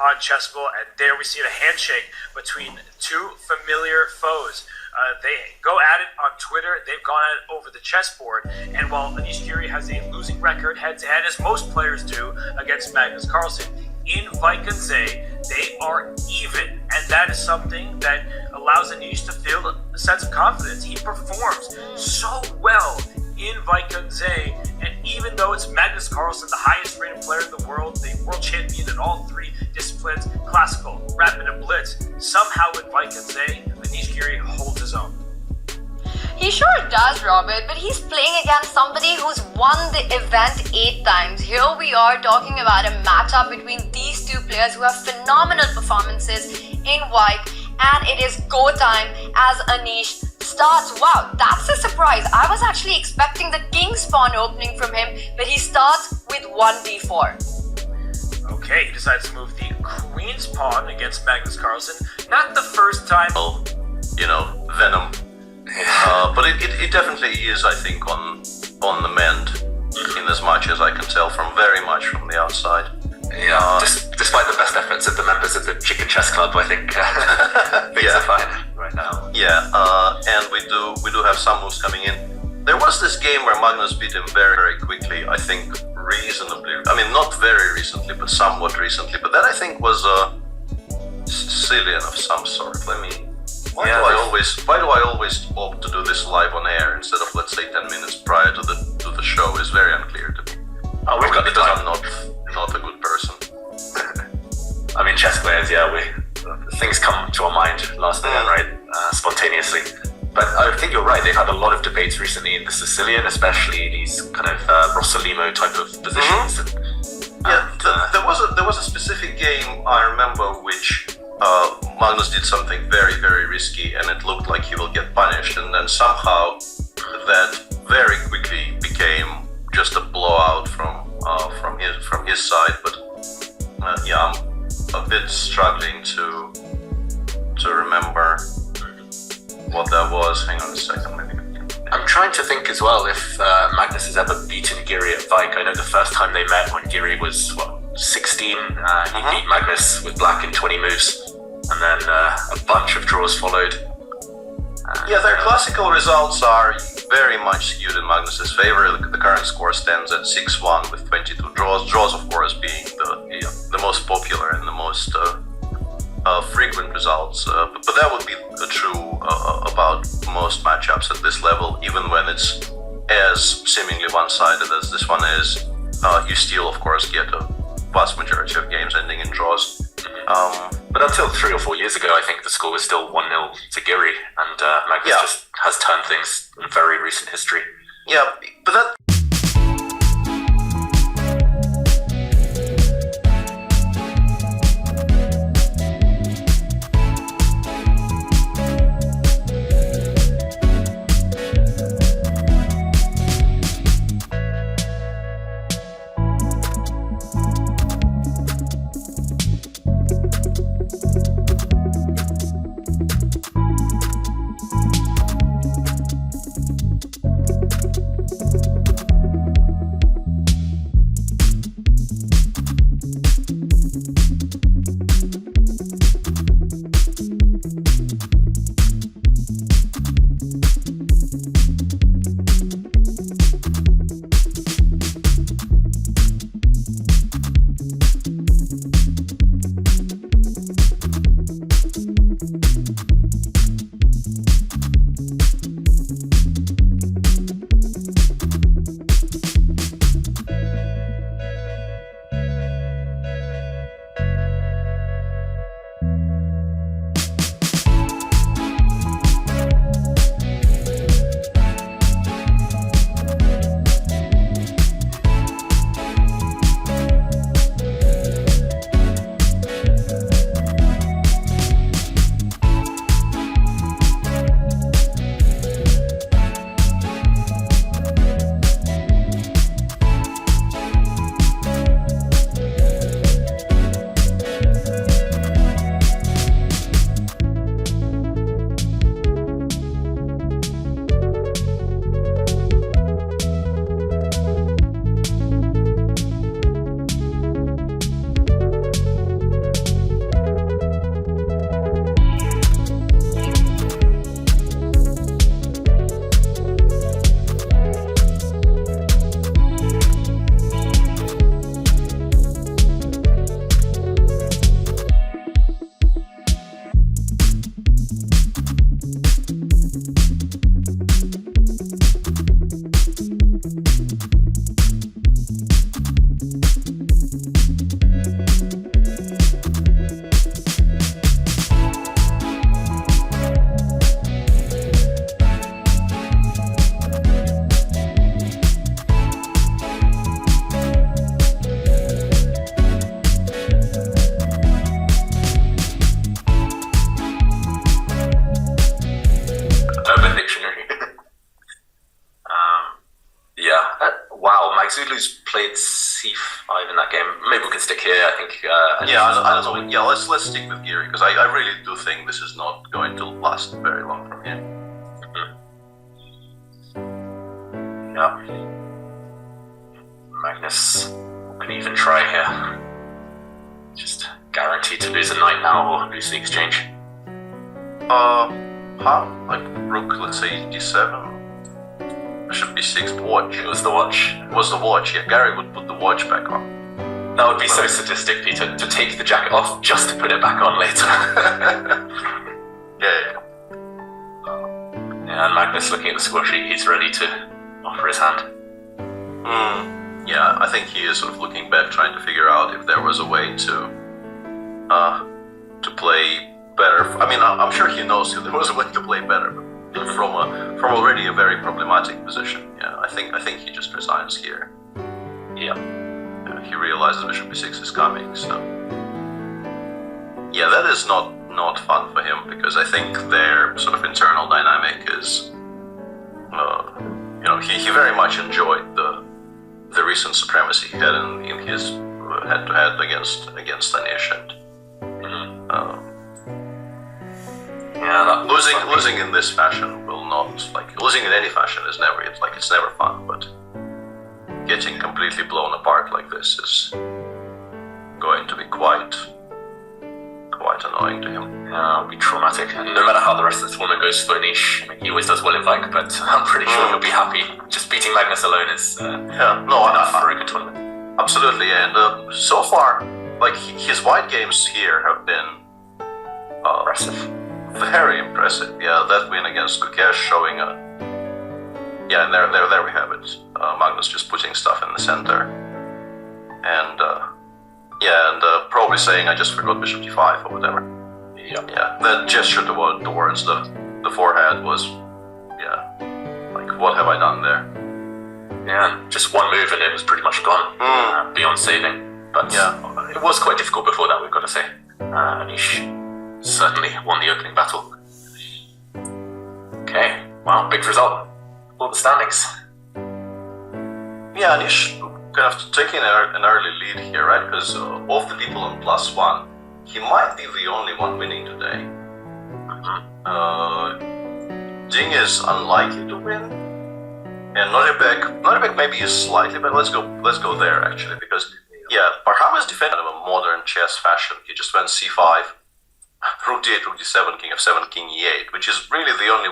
on chessable, and there we see a handshake between two familiar foes. They go at it on Twitter, they've gone at it over the chessboard, and while Anish Giri has a losing record head-to-head, as most players do, against Magnus Carlsen, in Wijk and Zee, they are even, and that is something that allows Anish to feel a sense of confidence. He performs so well in Wijk and Zee, and even though it's Magnus Carlsen, the highest rated player in the world, the world champion in all three disciplines, classical, rapid, and blitz, somehow in Wijk and Zee, Anish Giri holds his own. He sure does, Robert, but he's playing against somebody who's won the event 8 times. Here we are talking about a matchup between these two players who have phenomenal performances in Wijk, and it is go time as Anish starts. Wow, that's a surprise. I was actually expecting the king's pawn opening from him, but he starts with 1d4. Okay, he decides to move the queen's pawn against Magnus Carlsen. Not the first time. Venom. But it definitely is, I think, on the mend, in as much as I can tell very much from the outside. Yeah, despite the best efforts of the members of the Chicken Chess Club, I think things are fine right now. Yeah, and we do have some moves coming in. There was this game where Magnus beat him very, very quickly, I think reasonably. I mean, not very recently, but somewhat recently. But that, I think, was a Sicilian of some sort. Why do I always opt to do this live on air instead of, let's say, 10 minutes prior to the show is very unclear to me. Oh, we've got the time. I'm not a good person. I mean, chess players, things come to our mind last minute, right? Spontaneously. But I think you're right. They've had a lot of debates recently in the Sicilian, especially these kind of Rossolimo type of positions. There was a specific game I remember which Magnus did something very, very risky, and it looked like he will get punished, and then somehow that very quickly became just a blowout from his side. But I'm a bit struggling to remember what that was. Hang on a second, maybe. I'm trying to think as well if Magnus has ever beaten Giri at Wijk. I know the first time they met when Giri was 16, he beat Magnus with black in 20 moves, and then a bunch of draws followed. Their classical results are very much skewed in Magnus's favor. The current score stands at 6-1 with 22 draws. Draws, of course, being the most popular and the most frequent results. But that would be true about most matchups at this level, even when it's as seemingly one-sided as this one is. You still, of course, get a vast majority of games ending in draws. But until 3 or 4 years ago, I think the score was still 1-0 to Giri, and Magnus just has turned things in very recent history. Yeah, but that... maybe we can stick here. I think. I don't know. Yeah, let's stick with Giri because I really do think this is not going to last very long from here. Yeah. Magnus can even try here. Just guaranteed to lose a knight now or lose the exchange. Like rook, let's say d7. It should be 6 watch. It was the watch. It was the watch, yeah. Gary would put the watch back on. That would be so sadistic, Peter, to take the jacket off just to put it back on later. Yeah. Yeah, and Magnus looking at the score sheet, he's ready to offer his hand. Yeah, I think he is sort of looking back, trying to figure out if there was a way to play better. I mean, I'm sure he knows there was a way to play better, but from already a very problematic position. Yeah, I think he just resigns here. Yeah. He realizes bishop b6 is coming, so yeah, that is not fun for him because I think their sort of internal dynamic is, he very much enjoyed the recent supremacy he had in his head-to-head against Anish, and losing in this fashion will not, losing in any fashion is never, it's never fun, but getting completely blown apart like this is going to be quite annoying to him. Yeah, it'll be traumatic. And no matter how the rest of the tournament goes for Anish, he always does well in Wijk, but I'm pretty sure he'll be happy. Just beating Magnus alone is enough for a good tournament. Absolutely, and so far, his white games here have been Impressive. Very impressive. Yeah, that win against Gukesh showing and there we have it. Magnus just putting stuff in the center, and probably saying I just forgot bishop d5 or whatever. Yeah, that gesture towards the forehead was, what have I done there? Yeah, just one move and it was pretty much gone beyond saving. But it was quite difficult before that, we've got to say. Anish certainly won the opening battle. Okay, well, big result. All the standings. Yeah, Anish kind of taking an early lead here, right? Because of the people on +1, he might be the only one winning today. Ding is unlikely to win, and Nodirbek maybe is slightly, but let's go there actually, because Parham is defending in a modern chess fashion. He just went c5, rook d8, rook d7, king f7, king e8, which is really the only